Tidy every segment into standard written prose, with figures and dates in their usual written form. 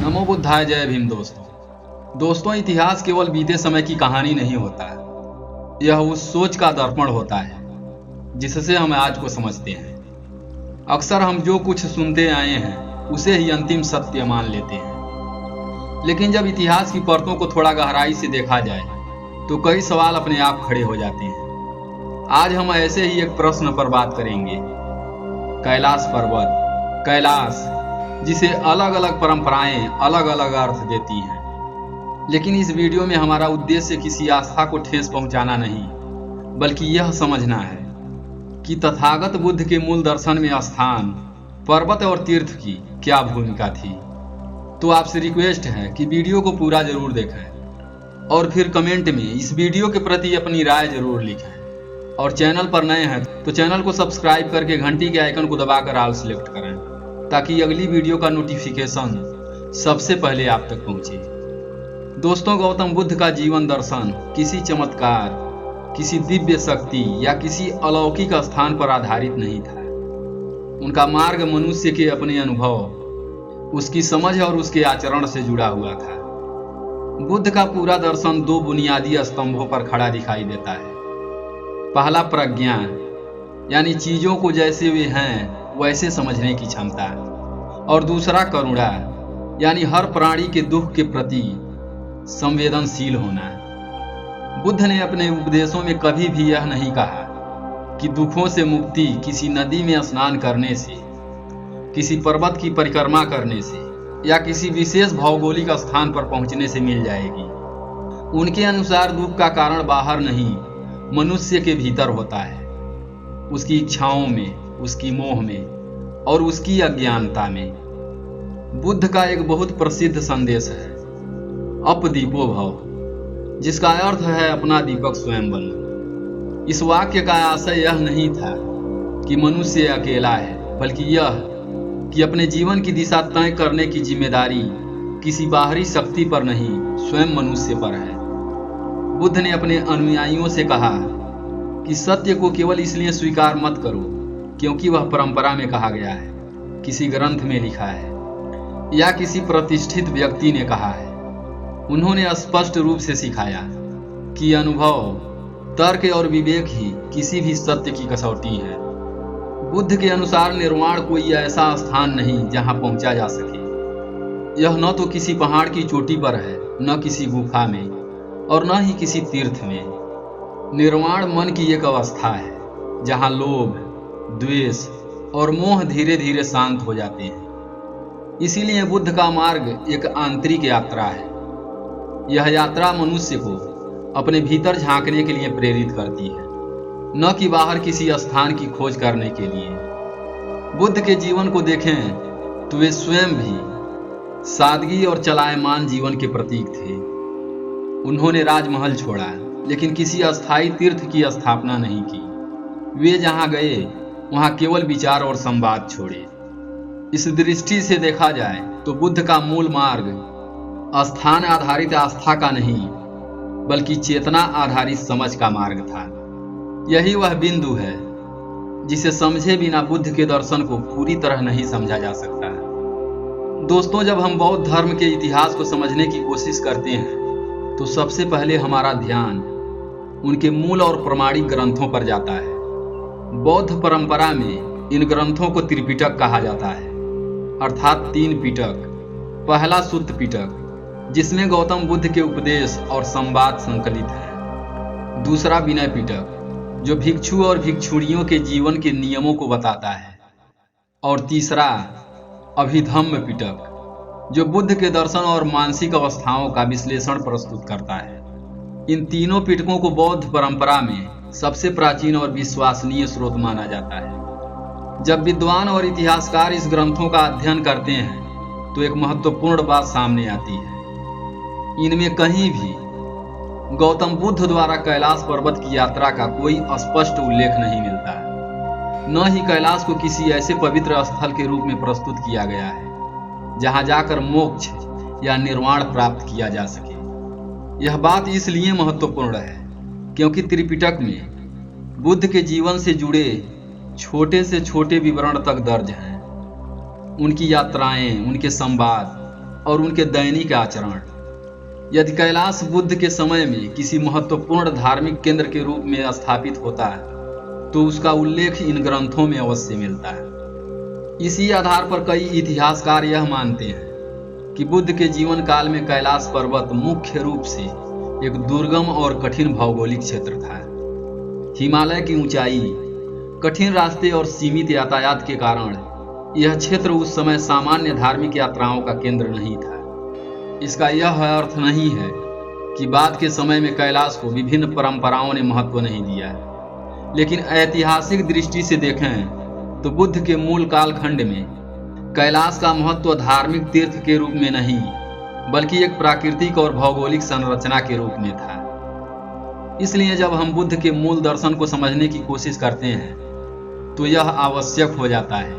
नमो बुद्धाय। जय भीम। दोस्तों, इतिहास केवल बीते समय की कहानी नहीं होता है। यह उस सोच का दर्पण होता है जिससे हम आज को समझते हैं। अक्सर हम जो कुछ सुनते आए हैं उसे ही अंतिम सत्य मान लेते हैं, लेकिन जब इतिहास की परतों को थोड़ा गहराई से देखा जाए तो कई सवाल अपने आप खड़े हो जाते हैं। आज हम ऐसे ही एक प्रश्न पर बात करेंगे। कैलाश पर्वत, कैलाश, जिसे अलग अलग परंपराएं अलग अलग अर्थ देती हैं। लेकिन इस वीडियो में हमारा उद्देश्य किसी आस्था को ठेस पहुंचाना नहीं, बल्कि यह समझना है कि तथागत बुद्ध के मूल दर्शन में स्थान, पर्वत और तीर्थ की क्या भूमिका थी। तो आपसे रिक्वेस्ट है कि वीडियो को पूरा जरूर देखें और फिर कमेंट में इस वीडियो के प्रति अपनी राय जरूर लिखें। और चैनल पर नए हैं तो चैनल को सब्सक्राइब करके घंटी के आइकन को दबाकर ऑल सेलेक्ट करें, ताकि अगली वीडियो का नोटिफिकेशन सबसे पहले आप तक पहुंचे। दोस्तों, गौतम बुद्ध का जीवन दर्शन किसी चमत्कार, किसी दिव्य शक्ति या किसी अलौकिक स्थान पर आधारित नहीं था। उनका मार्ग मनुष्य के अपने अनुभव, उसकी समझ और उसके आचरण से जुड़ा हुआ था। बुद्ध का पूरा दर्शन दो बुनियादी स्तंभों पर खड़ा दिखाई देता है। पहला प्रज्ञा, यानी चीजों को जैसे वे हैं वैसे समझने की क्षमता, और दूसरा करुणा, यानी हर प्राणी के दुख के प्रति संवेदनशील होना। बुद्ध ने अपने उपदेशों में कभी भी यह नहीं कहा कि दुखों से मुक्ति किसी नदी में स्नान करने से, किसी पर्वत की परिक्रमा करने से या किसी विशेष भौगोलिक स्थान पर पहुंचने से मिल जाएगी। उनके अनुसार दुख का कारण बाहर नहीं, मनुष्य के भीतर होता है, उसकी इच्छाओं में, उसकी मोह में और उसकी अज्ञानता में। बुद्ध का एक बहुत प्रसिद्ध संदेश है, अपदीपो भव, जिसका अर्थ है अपना दीपक स्वयं बनना। इस वाक्य का आशय यह नहीं था कि मनुष्य अकेला है, बल्कि यह कि अपने जीवन की दिशा तय करने की जिम्मेदारी किसी बाहरी शक्ति पर नहीं, स्वयं मनुष्य पर है। बुद्ध ने अपने अनुयायियों से कहा कि सत्य को केवल इसलिए स्वीकार मत करो क्योंकि वह परंपरा में कहा गया है, किसी ग्रंथ में लिखा है या किसी प्रतिष्ठित व्यक्ति ने कहा है। उन्होंने स्पष्ट रूप से सिखाया कि अनुभव, तर्क और विवेक ही किसी भी सत्य की कसौटी है। बुद्ध के अनुसार निर्वाण कोई ऐसा स्थान नहीं जहां पहुंचा जा सके। यह न तो किसी पहाड़ की चोटी पर है, न किसी गुफा में और न ही किसी तीर्थ में। निर्वाण मन की एक अवस्था है जहां लोभ, द्वेष और मोह धीरे धीरे शांत हो जाते हैं। इसीलिए बुद्ध का मार्ग एक आंतरिक यात्रा है। यह यात्रा मनुष्य को अपने भीतर झांकने के लिए प्रेरित करती है, न कि बाहर किसी स्थान की खोज करने के लिए। बुद्ध के जीवन को देखें तो वे स्वयं भी सादगी और चलायमान जीवन के प्रतीक थे। उन्होंने राजमहल छोड़ा, लेकिन किसी अस्थायी तीर्थ की स्थापना नहीं की। वे जहां गए वहां केवल विचार और संवाद छोड़े। इस दृष्टि से देखा जाए तो बुद्ध का मूल मार्ग स्थान आधारित आस्था का नहीं, बल्कि चेतना आधारित समझ का मार्ग था। यही वह बिंदु है जिसे समझे बिना बुद्ध के दर्शन को पूरी तरह नहीं समझा जा सकता। दोस्तों, जब हम बौद्ध धर्म के इतिहास को समझने की कोशिश करते हैं तो सबसे पहले हमारा ध्यान उनके मूल और प्रमाणिक ग्रंथों पर जाता है। बौद्ध परंपरा में इन ग्रंथों को त्रिपिटक कहा जाता है, अर्थात तीन पिटक। पहला सुत्त पिटक, जिसमें गौतम बुद्ध के उपदेश और संवाद संकलित है। दूसरा विनय पिटक, जो भिक्षु और भिक्षुणियों के जीवन के नियमों को बताता है। और तीसरा अभिधम्म पिटक, जो बुद्ध के दर्शन और मानसिक अवस्थाओं का विश्लेषण प्रस्तुत करता है। इन तीनों पिटकों को बौद्ध परंपरा में सबसे प्राचीन और विश्वसनीय स्रोत माना जाता है। जब विद्वान और इतिहासकार इस ग्रंथों का अध्ययन करते हैं तो एक महत्वपूर्ण बात सामने आती है। इनमें कहीं भी गौतम बुद्ध द्वारा कैलाश पर्वत की यात्रा का कोई स्पष्ट उल्लेख नहीं मिलता, न ही कैलाश को किसी ऐसे पवित्र स्थल के रूप में प्रस्तुत किया गया है जहां जाकर मोक्ष या निर्वाण प्राप्त किया जा सके। यह बात इसलिए महत्वपूर्ण है क्योंकि त्रिपिटक में बुद्ध के जीवन से जुड़े छोटे से छोटे विवरण तक दर्ज हैं। उनकी यात्राएं, उनके संवाद और उनके दैनिक आचरण। यदि कैलाश बुद्ध के समय में किसी महत्वपूर्ण धार्मिक केंद्र के रूप में स्थापित होता है तो उसका उल्लेख इन ग्रंथों में अवश्य मिलता है। इसी आधार पर कई इतिहासकार यह मानते हैं कि बुद्ध के जीवन काल में कैलाश पर्वत मुख्य रूप से एक दुर्गम और कठिन भौगोलिक क्षेत्र था। हिमालय की ऊंचाई, कठिन रास्ते और सीमित यातायात के कारण यह क्षेत्र उस समय सामान्य धार्मिक यात्राओं का केंद्र नहीं था। इसका यह अर्थ नहीं है कि बाद के समय में कैलाश को विभिन्न परंपराओं ने महत्व नहीं दिया, लेकिन ऐतिहासिक दृष्टि से देखें तो बुद्ध के मूल कालखंड में कैलाश का महत्व धार्मिक तीर्थ के रूप में नहीं बल्कि एक प्राकृतिक और भौगोलिक संरचना के रूप में था। इसलिए जब हम बुद्ध के मूल दर्शन को समझने की कोशिश करते हैं तो यह आवश्यक हो जाता है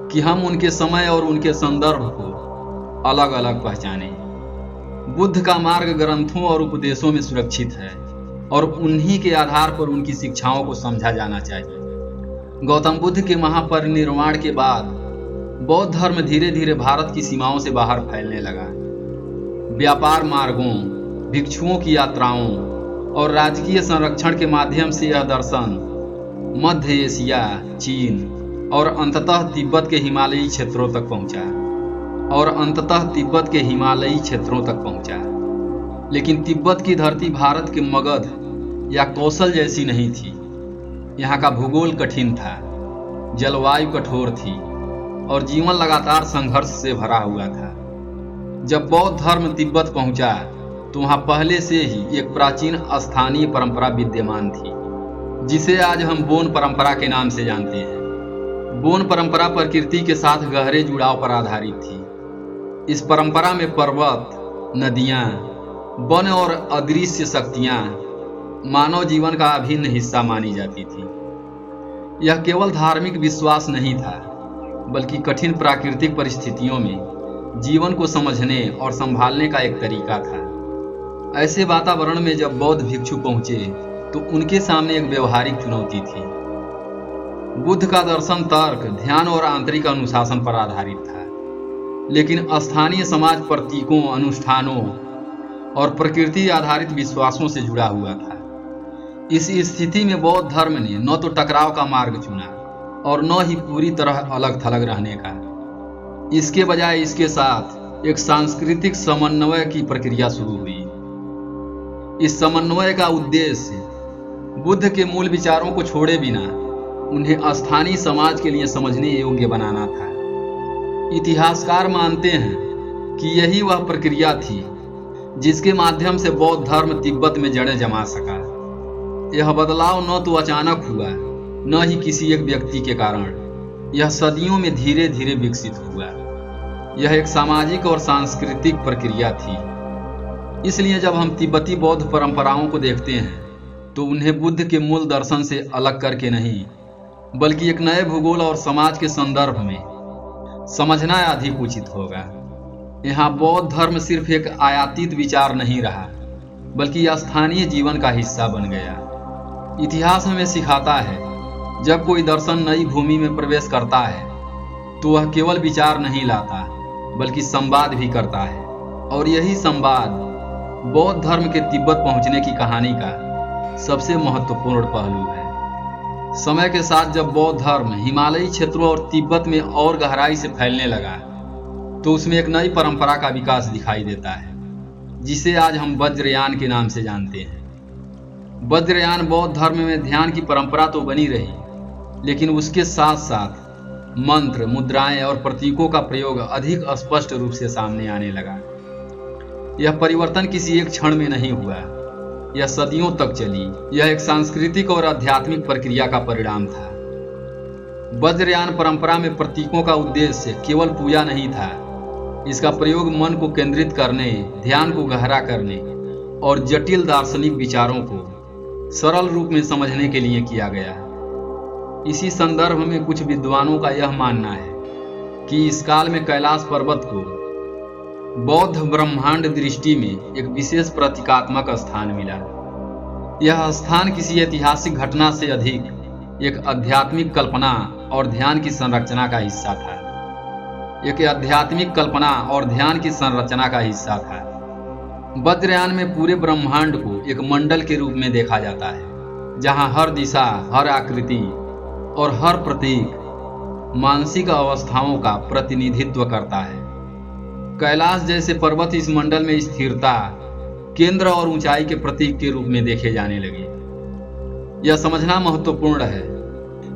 कि हम उनके समय और उनके संदर्भ को अलग अलग पहचानें। बुद्ध का मार्ग ग्रंथों और उपदेशों में सुरक्षित है और उन्हीं के आधार पर उनकी शिक्षाओं को समझा जाना चाहिए। गौतम बुद्ध के महापरिनिर्वाण के बाद बौद्ध धर्म धीरे धीरे भारत की सीमाओं से बाहर फैलने लगा। व्यापार मार्गों, भिक्षुओं की यात्राओं और राजकीय संरक्षण के माध्यम से यह दर्शन मध्य एशिया, चीन और अंततः तिब्बत के हिमालयी क्षेत्रों तक पहुंचा। लेकिन तिब्बत की धरती भारत के मगध या कौशल जैसी नहीं थी। यहाँ का भूगोल कठिन था, जलवायु कठोर थी और जीवन लगातार संघर्ष से भरा हुआ था। जब बौद्ध धर्म तिब्बत पहुंचा तो वहां पहले से ही एक प्राचीन स्थानीय परंपरा विद्यमान थी, जिसे आज हम बोन परंपरा के नाम से जानते हैं। बोन परंपरा प्रकृति के साथ गहरे जुड़ाव पर आधारित थी। इस परंपरा में पर्वत, नदियां, वन और अदृश्य शक्तियां मानव जीवन का अभिन्न हिस्सा मानी जाती थी। यह केवल धार्मिक विश्वास नहीं था बल्कि कठिन प्राकृतिक परिस्थितियों में जीवन को समझने और संभालने का एक तरीका था। ऐसे वातावरण में जब बौद्ध भिक्षु पहुंचे तो उनके सामने एक व्यवहारिक चुनौती थी। बुद्ध का दर्शन तर्क, ध्यान और आंतरिक अनुशासन पर आधारित था, लेकिन स्थानीय समाज प्रतीकों, अनुष्ठानों और प्रकृति आधारित विश्वासों से जुड़ा हुआ था। इस स्थिति में बौद्ध धर्म ने न तो टकराव का मार्ग चुना और न ही पूरी तरह अलग थलग रहने का। इसके बजाय इसके साथ एक सांस्कृतिक समन्वय की प्रक्रिया शुरू हुई। इस समन्वय का उद्देश्य बुद्ध के मूल विचारों को छोड़े बिना उन्हें स्थानीय समाज के लिए समझने योग्य बनाना था। इतिहासकार मानते हैं कि यही वह प्रक्रिया थी जिसके माध्यम से बौद्ध धर्म तिब्बत में जड़ें जमा सका। यह बदलाव न तो अचानक हुआ न ही किसी एक व्यक्ति के कारण, यह सदियों में धीरे धीरे विकसित हुआ। यह एक सामाजिक और सांस्कृतिक प्रक्रिया थी। इसलिए जब हम तिब्बती बौद्ध परंपराओं को देखते हैं तो उन्हें बुद्ध के मूल दर्शन से अलग करके नहीं बल्कि एक नए भूगोल और समाज के संदर्भ में समझना अधिक उचित होगा। यहाँ बौद्ध धर्म सिर्फ एक आयातित विचार नहीं रहा बल्कि स्थानीय जीवन का हिस्सा बन गया। इतिहास हमें सिखाता है जब कोई दर्शन नई भूमि में प्रवेश करता है तो वह केवल विचार नहीं लाता बल्कि संवाद भी करता है, और यही संवाद बौद्ध धर्म के तिब्बत पहुंचने की कहानी का सबसे महत्वपूर्ण पहलू है। समय के साथ जब बौद्ध धर्म हिमालयी क्षेत्रों और तिब्बत में और गहराई से फैलने लगा तो उसमें एक नई परंपरा का विकास दिखाई देता है, जिसे आज हम वज्रयान के नाम से जानते हैं। वज्रयान बौद्ध धर्म में ध्यान की परंपरा तो बनी रही, लेकिन उसके साथ साथ मंत्र, मुद्राएं और प्रतीकों का प्रयोग अधिक स्पष्ट रूप से सामने आने लगा। यह परिवर्तन किसी एक क्षण में नहीं हुआ, यह सदियों तक चली। यह एक सांस्कृतिक और आध्यात्मिक प्रक्रिया का परिणाम था। वज्रयान परंपरा में प्रतीकों का उद्देश्य केवल पूजा नहीं था। इसका प्रयोग मन को केंद्रित करने, ध्यान को गहरा करने और जटिल दार्शनिक विचारों को सरल रूप में समझने के लिए किया गया। इसी संदर्भ में कुछ विद्वानों का यह मानना है कि इस काल में कैलाश पर्वत को बौद्ध ब्रह्मांड दृष्टि में एक विशेष प्रतीकात्मक स्थान मिला। यह स्थान किसी ऐतिहासिक घटना से अधिक एक आध्यात्मिक कल्पना और ध्यान की संरचना का हिस्सा था। एक आध्यात्मिक कल्पना और ध्यान की संरचना का हिस्सा था। वज्रयान में पूरे ब्रह्मांड को एक मंडल के रूप में देखा जाता है, जहां हर दिशा, हर आकृति और हर प्रतीक मानसिक अवस्थाओं का प्रतिनिधित्व करता है। कैलाश जैसे पर्वत इस मंडल में स्थिरता, केंद्र और ऊंचाई के प्रतीक के रूप में देखे जाने लगे। यह समझना महत्वपूर्ण है,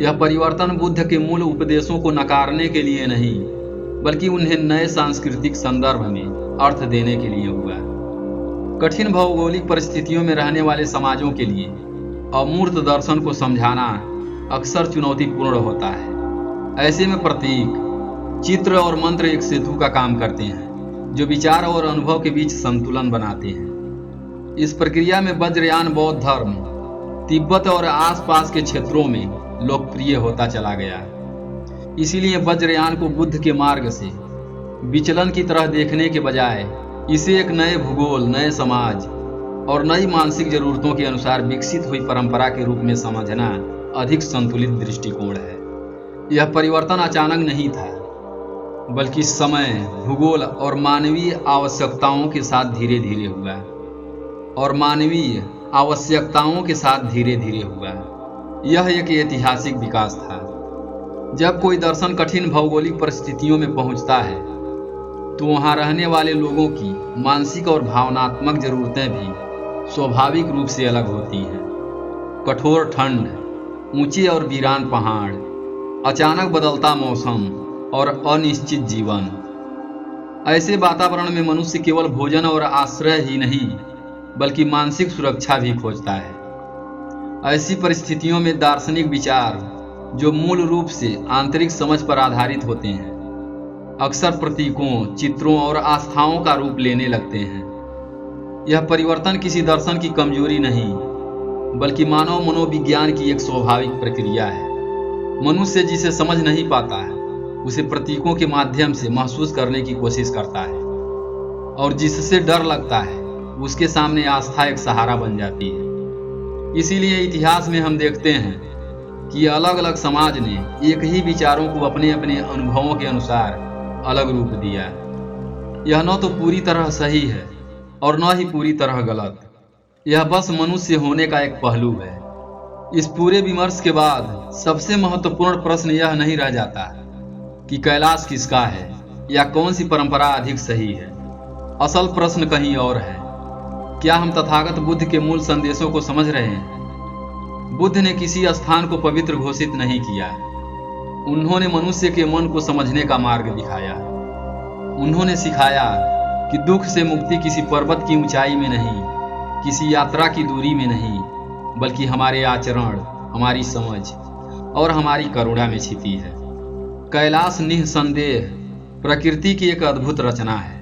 यह परिवर्तन बुद्ध के मूल उपदेशों को नकारने के लिए नहीं, बल्कि उन्हें नए सांस्कृतिक संदर्भ में अर्थ देने के लिए हुआ। कठिन भौगोलिक परिस्थितियों में रहने वाले समाजों के लिए अमूर्त दर्शन को समझाना अक्सर चुनौतीपूर्ण होता है। ऐसे में प्रतीक, चित्र और मंत्र एक सेतु का काम करते हैं, जो विचार और अनुभव के बीच संतुलन बनाते हैं। इस प्रक्रिया में वज्रयान बौद्ध धर्म तिब्बत और आसपास के क्षेत्रों में लोकप्रिय होता चला गया। इसीलिए वज्रयान को बुद्ध के मार्ग से विचलन की तरह देखने के बजाय इसे एक नए भूगोल, नए समाज और नई मानसिक जरूरतों के अनुसार विकसित हुई परंपरा के रूप में समझना अधिक संतुलित दृष्टिकोण है। यह परिवर्तन अचानक नहीं था, बल्कि समय, भूगोल और मानवीय आवश्यकताओं के साथ धीरे धीरे हुआ। यह एक ऐतिहासिक विकास था। जब कोई दर्शन कठिन भौगोलिक परिस्थितियों में पहुंचता है, तो वहां रहने वाले लोगों की मानसिक और भावनात्मक जरूरतें भी स्वाभाविक रूप से अलग होती हैं। कठोर ठंड, ऊंचे और वीरान पहाड़, अचानक बदलता मौसम और अनिश्चित जीवन, ऐसे वातावरण में मनुष्य केवल भोजन और आश्रय ही नहीं, बल्कि मानसिक सुरक्षा भी खोजता है। ऐसी परिस्थितियों में दार्शनिक विचार, जो मूल रूप से आंतरिक समझ पर आधारित होते हैं, अक्सर प्रतीकों, चित्रों और आस्थाओं का रूप लेने लगते हैं। यह परिवर्तन किसी दर्शन की कमजोरी नहीं, बल्कि मानव मनोविज्ञान की एक स्वाभाविक प्रक्रिया है। मनुष्य जिसे समझ नहीं पाता है, उसे प्रतीकों के माध्यम से महसूस करने की कोशिश करता है, और जिससे डर लगता है, उसके सामने आस्था एक सहारा बन जाती है। इसीलिए इतिहास में हम देखते हैं कि अलग अलग समाज ने एक ही विचारों को अपने अपने अनुभवों के अनुसार अलग रूप दिया। यह न तो पूरी तरह सही है और न ही पूरी तरह गलत, यह बस मनुष्य होने का एक पहलू है। इस पूरे विमर्श के बाद सबसे महत्वपूर्ण प्रश्न यह नहीं रह जाता कि कैलाश किसका है या कौन सी परंपरा अधिक सही है। असल प्रश्न कहीं और है। क्या हम तथागत बुद्ध के मूल संदेशों को समझ रहे हैं? बुद्ध ने किसी स्थान को पवित्र घोषित नहीं किया। उन्होंने मनुष्य के मन को समझने का मार्ग दिखाया। उन्होंने सिखाया कि दुख से मुक्ति किसी पर्वत की ऊंचाई में नहीं, किसी यात्रा की दूरी में नहीं, बल्कि हमारे आचरण, हमारी समझ और हमारी करुणा में छिपी है। कैलाश निःसंदेह प्रकृति की एक अद्भुत रचना है,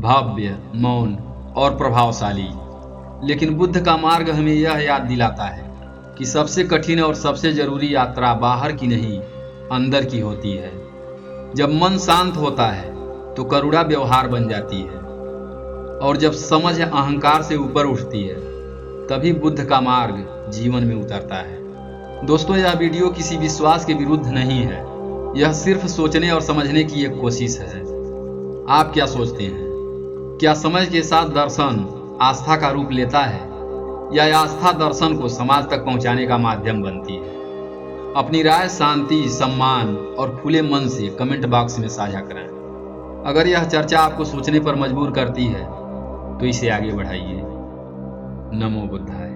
भव्य, मौन और प्रभावशाली। लेकिन बुद्ध का मार्ग हमें यह याद दिलाता है कि सबसे कठिन और सबसे जरूरी यात्रा बाहर की नहीं, अंदर की होती है। जब मन शांत होता है तो करुणा व्यवहार बन जाती है, और जब समझ अहंकार से ऊपर उठती है, तभी बुद्ध का मार्ग जीवन में उतरता है। दोस्तों, यह वीडियो किसी विश्वास के विरुद्ध नहीं है, यह सिर्फ सोचने और समझने की एक कोशिश है। आप क्या सोचते हैं? क्या समझ के साथ दर्शन आस्था का रूप लेता है, या आस्था दर्शन को समाज तक पहुंचाने का माध्यम बनती है? अपनी राय शांति, सम्मान और खुले मन से कमेंट बॉक्स में साझा करें। अगर यह चर्चा आपको सोचने पर मजबूर करती है, तो इसे आगे बढ़ाइए। नमो बुद्धाय।